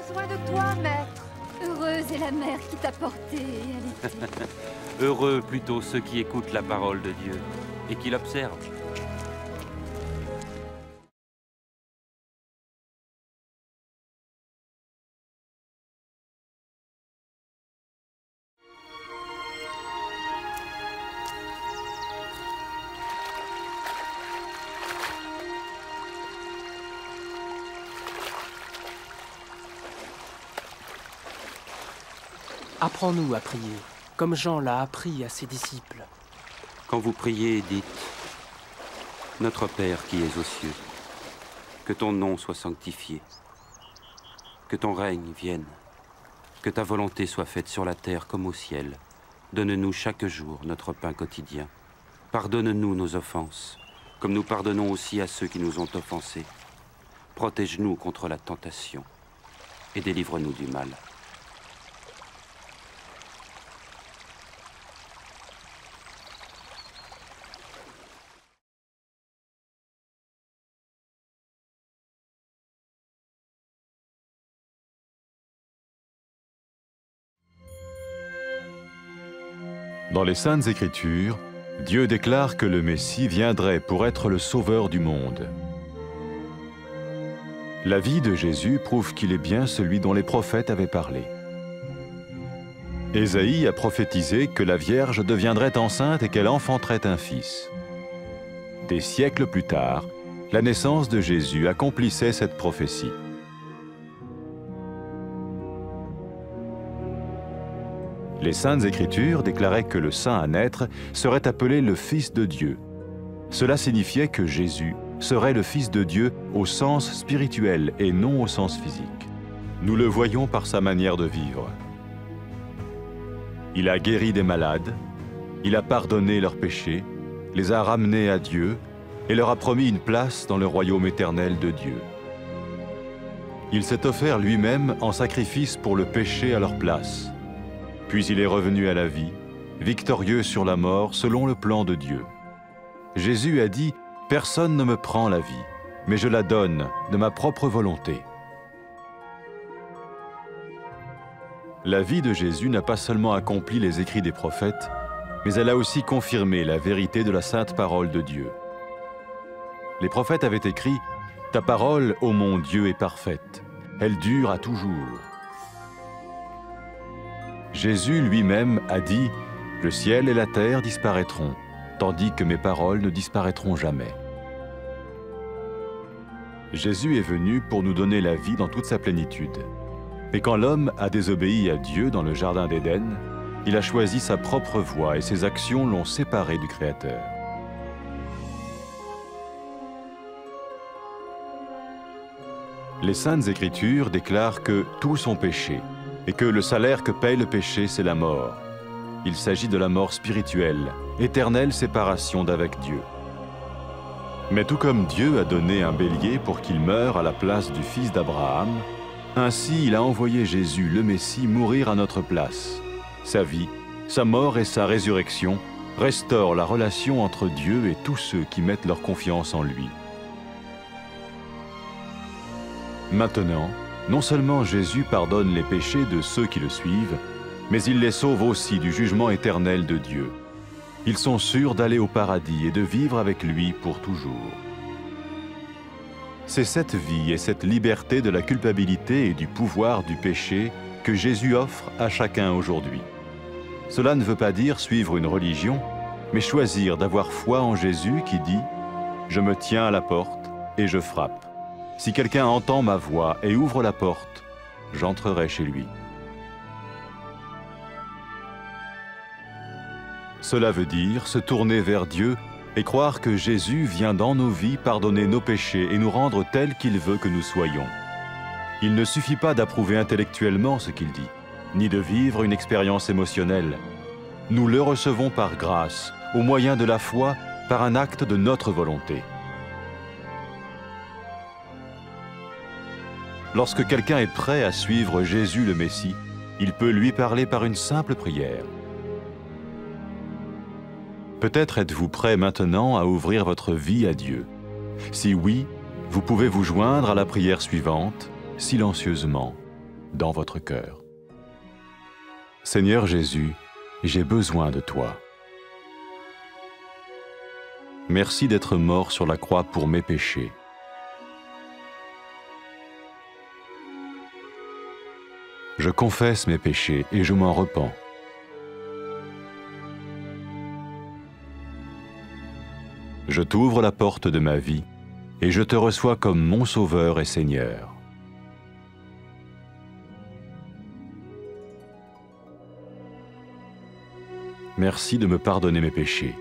besoin de toi, maître. Heureuse est la mère qui t'a porté et allaitée. Heureux plutôt ceux qui écoutent la parole de Dieu et qui l'observent. Apprends-nous à prier, comme Jean l'a appris à ses disciples. Quand vous priez, dites « Notre Père qui es aux cieux, que ton nom soit sanctifié, que ton règne vienne, que ta volonté soit faite sur la terre comme au ciel. Donne-nous chaque jour notre pain quotidien. Pardonne-nous nos offenses, comme nous pardonnons aussi à ceux qui nous ont offensés. Protège-nous contre la tentation et délivre-nous du mal. » Dans les Saintes Écritures, Dieu déclare que le Messie viendrait pour être le sauveur du monde. La vie de Jésus prouve qu'il est bien celui dont les prophètes avaient parlé. Ésaïe a prophétisé que la Vierge deviendrait enceinte et qu'elle enfanterait un fils. Des siècles plus tard, la naissance de Jésus accomplissait cette prophétie. Les Saintes Écritures déclaraient que le saint à naître serait appelé le Fils de Dieu. Cela signifiait que Jésus serait le Fils de Dieu au sens spirituel et non au sens physique. Nous le voyons par sa manière de vivre. Il a guéri des malades, il a pardonné leurs péchés, les a ramenés à Dieu et leur a promis une place dans le royaume éternel de Dieu. Il s'est offert lui-même en sacrifice pour le péché à leur place. Puis il est revenu à la vie, victorieux sur la mort selon le plan de Dieu. Jésus a dit « Personne ne me prend la vie, mais je la donne de ma propre volonté. » La vie de Jésus n'a pas seulement accompli les écrits des prophètes, mais elle a aussi confirmé la vérité de la sainte parole de Dieu. Les prophètes avaient écrit « Ta parole, ô mon Dieu, est parfaite, elle dure à toujours. » Jésus lui-même a dit « Le ciel et la terre disparaîtront, tandis que mes paroles ne disparaîtront jamais. » Jésus est venu pour nous donner la vie dans toute sa plénitude. Mais quand l'homme a désobéi à Dieu dans le jardin d'Éden, il a choisi sa propre voie et ses actions l'ont séparé du Créateur. Les Saintes Écritures déclarent que tous ont péché et que le salaire que paye le péché, c'est la mort. Il s'agit de la mort spirituelle, éternelle séparation d'avec Dieu. Mais tout comme Dieu a donné un bélier pour qu'il meure à la place du fils d'Abraham, ainsi il a envoyé Jésus, le Messie, mourir à notre place. Sa vie, sa mort et sa résurrection restaurent la relation entre Dieu et tous ceux qui mettent leur confiance en lui. Maintenant, non seulement Jésus pardonne les péchés de ceux qui le suivent, mais il les sauve aussi du jugement éternel de Dieu. Ils sont sûrs d'aller au paradis et de vivre avec lui pour toujours. C'est cette vie et cette liberté de la culpabilité et du pouvoir du péché que Jésus offre à chacun aujourd'hui. Cela ne veut pas dire suivre une religion, mais choisir d'avoir foi en Jésus qui dit « Je me tiens à la porte et je frappe. Si quelqu'un entend ma voix et ouvre la porte, j'entrerai chez lui. » Cela veut dire se tourner vers Dieu et croire que Jésus vient dans nos vies pardonner nos péchés et nous rendre tels qu'il veut que nous soyons. Il ne suffit pas d'approuver intellectuellement ce qu'il dit, ni de vivre une expérience émotionnelle. Nous le recevons par grâce, au moyen de la foi, par un acte de notre volonté. Lorsque quelqu'un est prêt à suivre Jésus le Messie, il peut lui parler par une simple prière. Peut-être êtes-vous prêt maintenant à ouvrir votre vie à Dieu. Si oui, vous pouvez vous joindre à la prière suivante, silencieusement. dans votre cœur. Seigneur Jésus, j'ai besoin de toi. Merci d'être mort sur la croix pour mes péchés. Je confesse mes péchés et je m'en repens. Je t'ouvre la porte de ma vie et je te reçois comme mon Sauveur et Seigneur. Merci de me pardonner mes péchés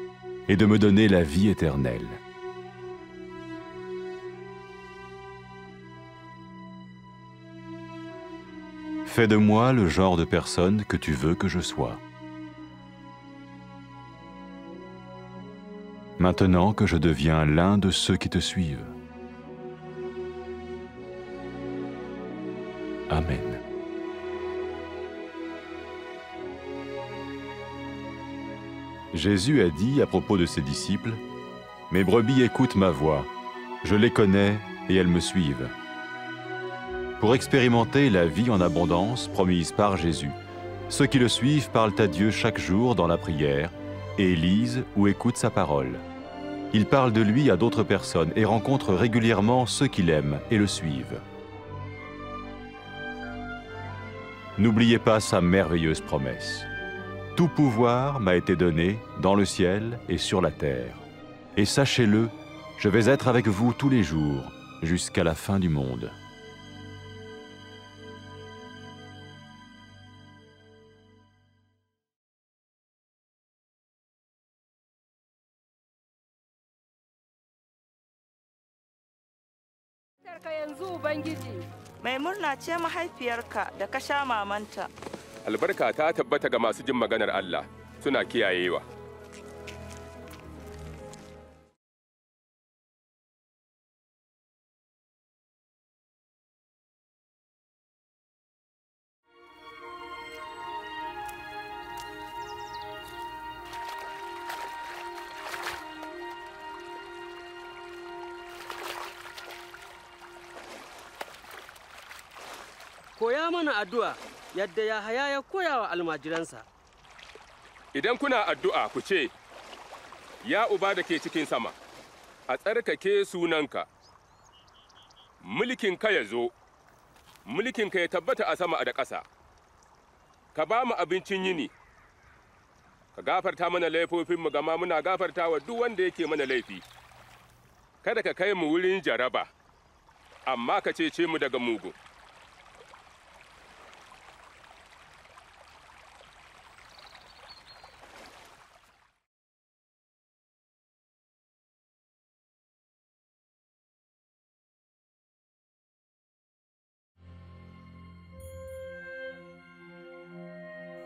et de me donner la vie éternelle. Fais de moi le genre de personne que tu veux que je sois. Maintenant que je deviens l'un de ceux qui te suivent. Amen. Jésus a dit à propos de ses disciples, « Mes brebis écoutent ma voix, je les connais et elles me suivent. » Pour expérimenter la vie en abondance promise par Jésus, ceux qui le suivent parlent à Dieu chaque jour dans la prière et lisent ou écoutent sa parole. Ils parlent de lui à d'autres personnes et rencontrent régulièrement ceux qui l'aiment et le suivent. N'oubliez pas sa merveilleuse promesse. Tout pouvoir m'a été donné dans le ciel et sur la terre. Et sachez-le, je vais être avec vous tous les jours, jusqu'à la fin du monde. Mai murna ce mahaifiyarka da ka sha mamanta. Albarka ta tabbata ga masu jin maganar Allah, suna kiyayewa. Koya mana addu'a yadda Yahaya ya koya wa almajiransa. Idan kuna addu'a ku ce, Ya Uba da ke cikin sama, a tsarkake sunanka, mulkinka ya zo, mulkinka ya tabbata a sama da ƙasa, ka ba mu abincin yini, ka gafarta mana laifofinmu gama muna gafarta wa duk wanda yake mana laifi, kada ka kai mu wurin jaraba, amma ka cece mu daga mugu.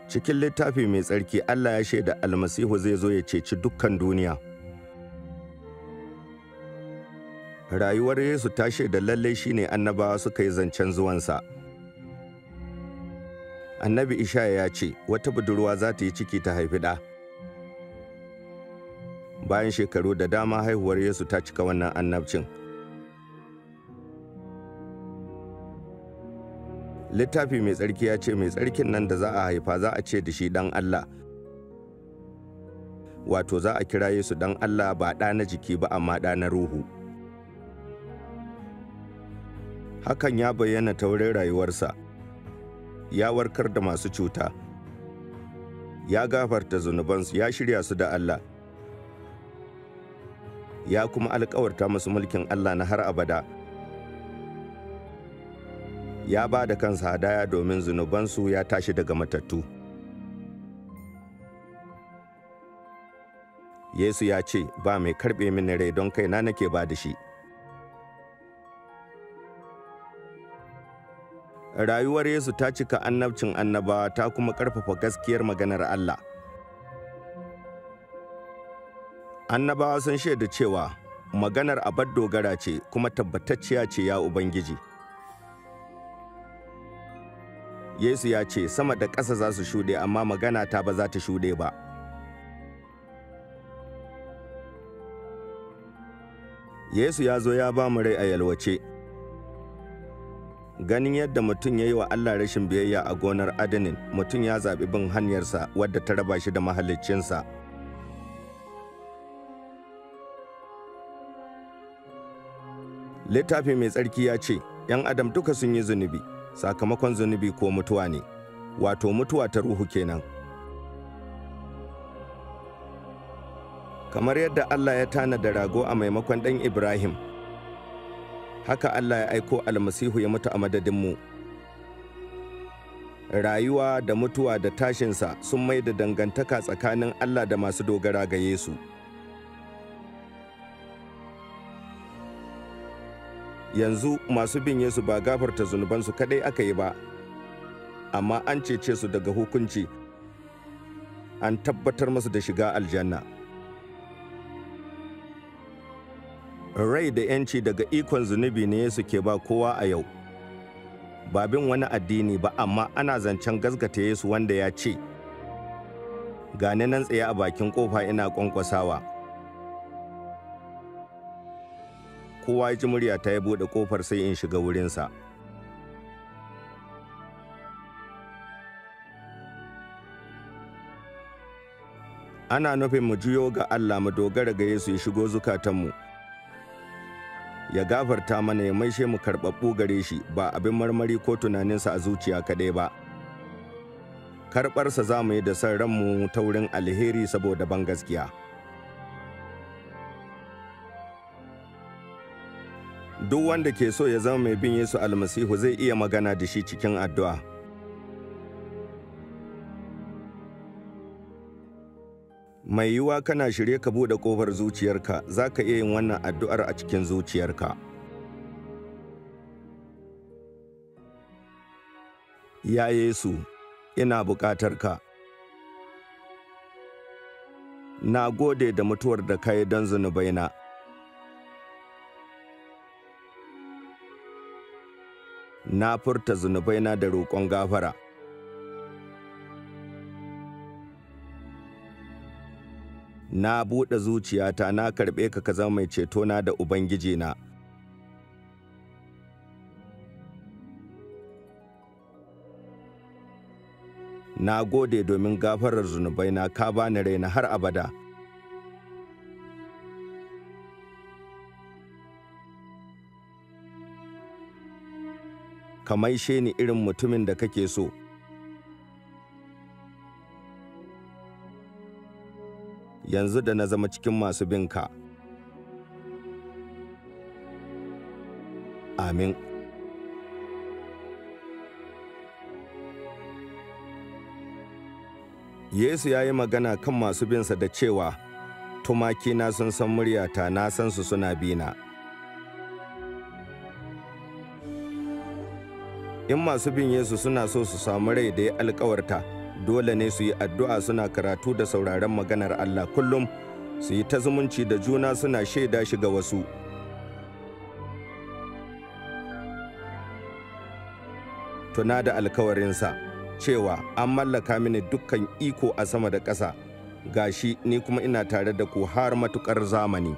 Cikin littafi mai tsarki Allah ya shaida almasihu zai zo ya ceci dukkan duniya. Rayuwar Yesu ta shaida lallai shine annabawa suka yi zancen zuwansa. Annabi Ishaya ya ce, wata budurwa za ta yi ciki ta haifi ɗa. Bayan shekaru da dama haihuwar Yesu ta cika wannan annabcin. Littafi mai tsarki ya ce mai tsarkin nan da za a haifa za a ce da shi ɗan Allah. Wato za a kira Yesu ɗan Allah ba ɗa na jiki ba amma ɗa na ruhu. Hakan ya bayyana ta wurin rayuwarsa. Ya warkar da masu cuta. Ya gafarta zunubansu, ya shirya su da Allah. Ya kuma alƙawarta musu mulkin Allah na har abada. Ya ba da kansa hadaya domin zunubansu, ya tashi daga matattu. Yesu ya ce, ba mai karɓe mini rai don kaina nake ba da shi. Rayuwar Yesu ta cika annabcin annabawa ta kuma ƙarfafa gaskiyar maganar Allah. Annabawa sun shaida cewa maganar abar dogara ce kuma tabbatacciya ce ya Ubangiji. Yesu ya ce, sama da ƙasa za su shuɗe amma magana ta ba za ta shuɗe ba. Yesu ya zo ya ba mu rai a yalwace. Ganin yadda mutum ya yi wa Allah rashin biyayya a gonar Adanin, mutum ya zaɓi bin hanyarsa wadda ta raba shi da mahaliccinsa. Littafi mai tsarki ya ce, ‘yan Adam duka sun yi zunubi, sakamakon zunubi ko mutuwa ne, wato mutuwa ta ruhu kenan. Kamar yadda Allah ya tanada rago a maimakon ɗan Ibrahim, haka Allah ya aiko almasihu ya mutu a madadinmu. Rayuwa da mutuwa da tashinsa sun mai da dangantaka tsakanin Allah da masu dogara ga Yesu. Yanzu masu bin Yesu ba gafarta zunubansu kadai aka yi ba, amma an cece su daga hukunci, an tabbatar musu da shiga aljanna. Rai da ‘yanci daga ikon zunubi ne Yesu ke ba kowa a yau, ba bin wani addini ba, amma ana zancen gaskata Yesu wanda ya ce, gane nan tsaye a bakin kofa ina kwankwasawa. Kowa ya ji murya ta ya buɗe kofar sai in shiga wurinsa. Ana nufin mu juyo ga Allah, mu dogara ga Yesu ya shigo zukatanmu, ya gafarta mana, ya maishe mu karɓaɓɓu gare shi, ba abin marmari ko tunaninsa a zuciya kaɗai ba. Karɓarsa za mu yi da son ranmu ta wurin alheri saboda ban gaskiya. Duk wanda ke so ya zama mai bin Yesu almasihu zai iya magana da shi cikin addu'a. Mai yiwuwa kana shirye ka buɗe ƙofar zuciyarka, za ka iya yin wannan addu'ar a cikin zuciyarka. Ya Yesu, ina buƙatar ka. Na gode da mutuwar da ka yi don zunubaina. Na furta zunubaina da roƙon gafara. Na buɗe zuciyata, na karɓe ka zama mai cetona da Ubangijina. Na gode domin gafarar zunubaina, ka bani raina har abada. Ka maishe ni irin mutumin da kake so. Yanzu da na zama cikin masu bin ka. Amin. Yesu ya yi magana kan masu binsa da cewa, tumakina sun san muryata, na san su suna bina. In masu bin Yesu suna so su samu rai da ya alkawarta, dole ne su yi addu'a, suna karatu da sauraron maganar Allah kullum, su yi ta zumunci da juna, suna shaida shi ga wasu. Tuna da alkawarinsa cewa an mallaka mini dukkan iko a sama da ƙasa, gashi ni kuma ina tare da ku har matuƙar zamani.